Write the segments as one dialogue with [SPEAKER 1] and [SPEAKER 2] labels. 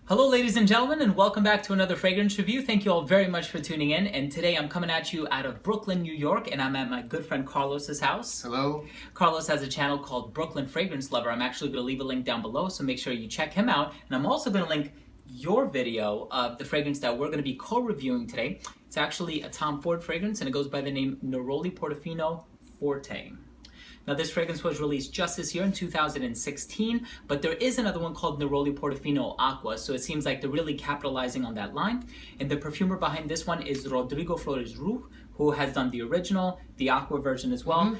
[SPEAKER 1] Hello ladies and gentlemen, and welcome back to another fragrance review. Thank you all very much for tuning in, and today I'm coming at you out of Brooklyn, New York, and I'm at my good friend Carlos's house.
[SPEAKER 2] Hello.
[SPEAKER 1] Carlos has a channel called Brooklyn Fragrance Lover. I'm actually going to leave a link down below, so make sure you check him out. And I'm also going to link your video of the fragrance that we're going to be co-reviewing today. It's actually a Tom Ford fragrance, and it goes by the name Neroli Portofino Forte. Now, this fragrance was released just this year in 2016, but there is another one called Neroli Portofino Aqua, so it seems like they're really capitalizing on that line. And the perfumer behind this one is Rodrigo Flores Ruch, who has done the original, the Aqua version as well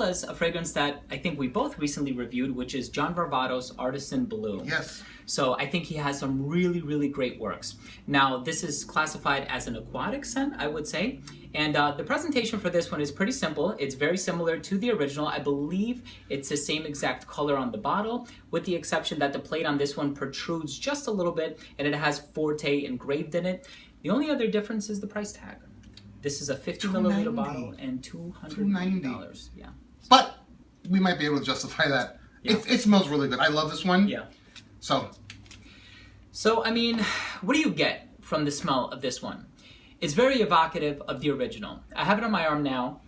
[SPEAKER 1] as a fragrance that I think we both recently reviewed, which is John Varvatos Artisan Blue.
[SPEAKER 2] Yes.
[SPEAKER 1] So I think he has some really, really great works. Now, this is classified as an aquatic scent, I would say. And the presentation for this one is pretty simple. It's very similar to the original. I believe it's the same exact color on the bottle, with the exception that the plate on this one protrudes just a little bit, and it has Forte engraved in it. The only other difference is the price tag. This is a 50 milliliter bottle and $290. Yeah.
[SPEAKER 2] But we might be able to justify that. Yeah. It smells really good. I love this one.
[SPEAKER 1] Yeah.
[SPEAKER 2] So,
[SPEAKER 1] I mean, what do you get from the smell of this one? It's very evocative of the original. I have it on my arm now,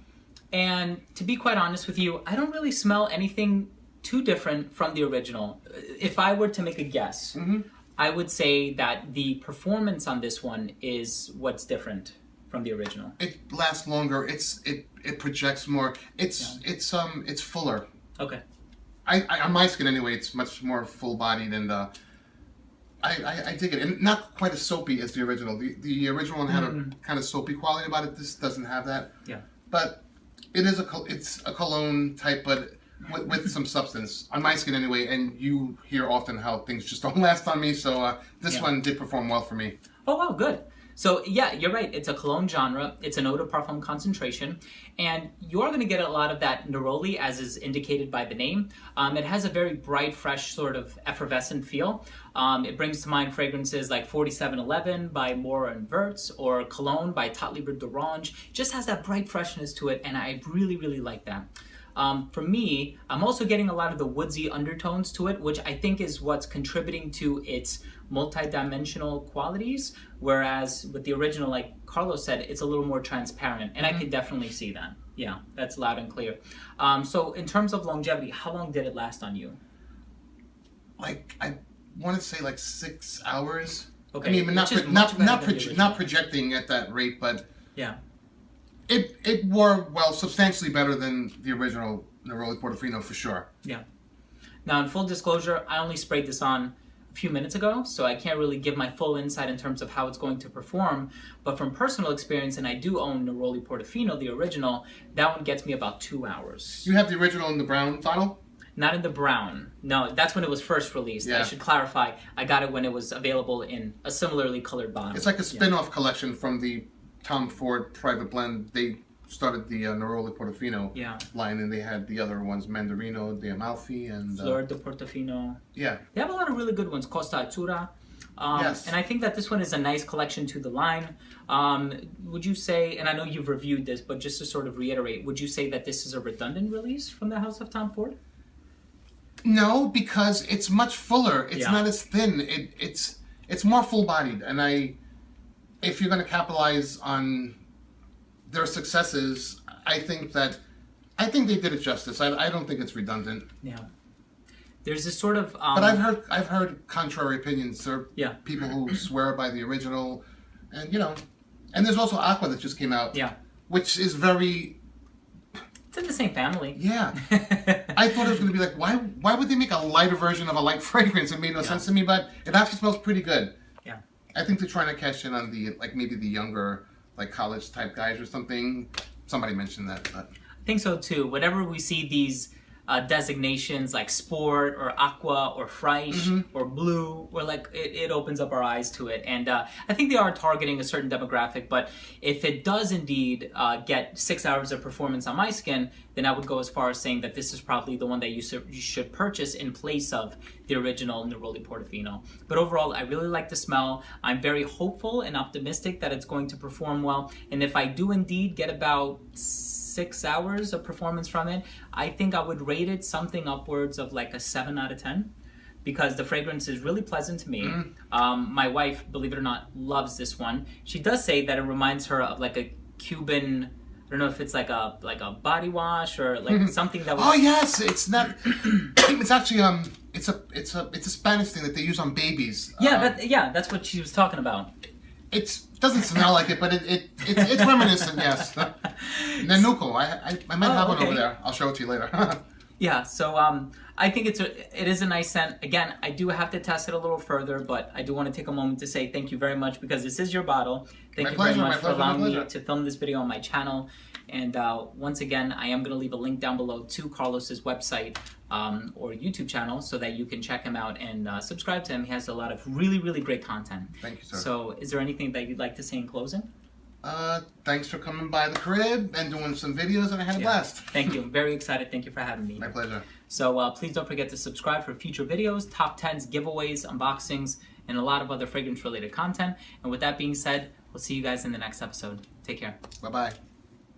[SPEAKER 1] and to be quite honest with you, I don't really smell anything too different from the original. If I were to make a guess, I would say that the performance on this one is what's different from the original.
[SPEAKER 2] It lasts longer. It projects more. It's fuller.
[SPEAKER 1] Okay.
[SPEAKER 2] On my skin anyway, it's much more full bodied, and I dig it, and not quite as soapy as the original. The original one had a kind of soapy quality about it. This doesn't have that.
[SPEAKER 1] Yeah.
[SPEAKER 2] But it's a cologne type, but with some substance on my skin anyway. And you hear often how things just don't last on me. So this one did perform well for me.
[SPEAKER 1] Oh wow, good. So yeah, you're right. It's a cologne genre. It's an eau de parfum concentration, and you are going to get a lot of that neroli, as is indicated by the name. It has a very bright, fresh, sort of effervescent feel. It brings to mind fragrances like 4711 by Mora and Verts, or Cologne by Tot Libre d'Orange. Just has that bright freshness to it, and I really, really like that. For me, I'm also getting a lot of the woodsy undertones to it, which I think is what's contributing to its multi-dimensional qualities, whereas with the original, like Carlos said, it's a little more transparent, and I can definitely see that. Yeah, that's loud and clear. So in terms of longevity, how long did it last on you?
[SPEAKER 2] Like, I want to say like 6 hours.
[SPEAKER 1] Okay.
[SPEAKER 2] I mean, not projecting at that rate, but
[SPEAKER 1] yeah.
[SPEAKER 2] It wore well, substantially better than the original Neroli Portofino for sure.
[SPEAKER 1] Yeah. Now, in full disclosure, I only sprayed this on a few minutes ago, so I can't really give my full insight in terms of how it's going to perform. But from personal experience, and I do own Neroli Portofino, the original, that one gets me about 2 hours.
[SPEAKER 2] You have the original in the brown bottle?
[SPEAKER 1] Not in the brown. No, that's when it was first released. Yeah. I should clarify, I got it when it was available in a similarly colored bottle.
[SPEAKER 2] It's like a spin-off collection from the Tom Ford Private Blend. They started the Neroli Portofino line, and they had the other ones, Mandarino de Amalfi and
[SPEAKER 1] Flor de Portofino.
[SPEAKER 2] Yeah.
[SPEAKER 1] They have a lot of really good ones, Costa Azzurra.
[SPEAKER 2] Yes.
[SPEAKER 1] And I think that this one is a nice collection to the line. Would you say, and I know you've reviewed this, but just to sort of reiterate, would you say that this is a redundant release from the House of Tom Ford?
[SPEAKER 2] No, because it's much fuller. It's not as thin. It's more full-bodied, and if you're going to capitalize on their successes, I think they did it justice. I don't think it's redundant.
[SPEAKER 1] Yeah. There's this sort of
[SPEAKER 2] but I've heard contrary opinions. There are people who swear by the original, and and there's also Aqua that just came out.
[SPEAKER 1] Yeah.
[SPEAKER 2] Which is very.
[SPEAKER 1] It's in the same family.
[SPEAKER 2] Yeah. I thought it was going to be like, why would they make a lighter version of a light fragrance? It made no sense to me, but it actually smells pretty good.
[SPEAKER 1] Yeah.
[SPEAKER 2] I think they're trying to cash in on maybe the younger, college type guys or something. Somebody mentioned that. But
[SPEAKER 1] I think so too. Whenever we see these designations like sport or aqua or fresh or blue, or it opens up our eyes to it. And I think they are targeting a certain demographic, but if it does indeed get 6 hours of performance on my skin, then I would go as far as saying that this is probably the one that you should purchase in place of the original Neroli Portofino. But overall, I really like the smell. I'm very hopeful and optimistic that it's going to perform well. And if I do indeed get about 6 hours of performance from it, I think I would rate it something upwards of like a 7 out of 10. because the fragrance is really pleasant to me. My wife, believe it or not, loves this one. She does say that it reminds her of like a Cuban, I don't know if it's like a body wash or like something that was...
[SPEAKER 2] Oh yes, it's not. It's actually it's a Spanish thing that they use on babies.
[SPEAKER 1] Yeah, that's what she was talking about.
[SPEAKER 2] It doesn't smell like it, but it's reminiscent. Yes, Nenuco. I might have one over there. I'll show it to you later.
[SPEAKER 1] Yeah, so I think it is a nice scent. Again, I do have to test it a little further, but I do want to take a moment to say thank you very much because this is your bottle. Thank you very much for allowing me to film this video on my channel. And once again, I am going to leave a link down below to Carlos's website or YouTube channel so that you can check him out and subscribe to him. He has a lot of really, really great content.
[SPEAKER 2] Thank you, sir.
[SPEAKER 1] So is there anything that you'd like to say in closing?
[SPEAKER 2] Thanks for coming by the crib and doing some videos, and I had a blast.
[SPEAKER 1] Thank you. I'm very excited. Thank you for having me.
[SPEAKER 2] My pleasure.
[SPEAKER 1] So please don't forget to subscribe for future videos, top 10s, giveaways, unboxings, and a lot of other fragrance-related content. And with that being said, we'll see you guys in the next episode. Take care.
[SPEAKER 2] Bye-bye.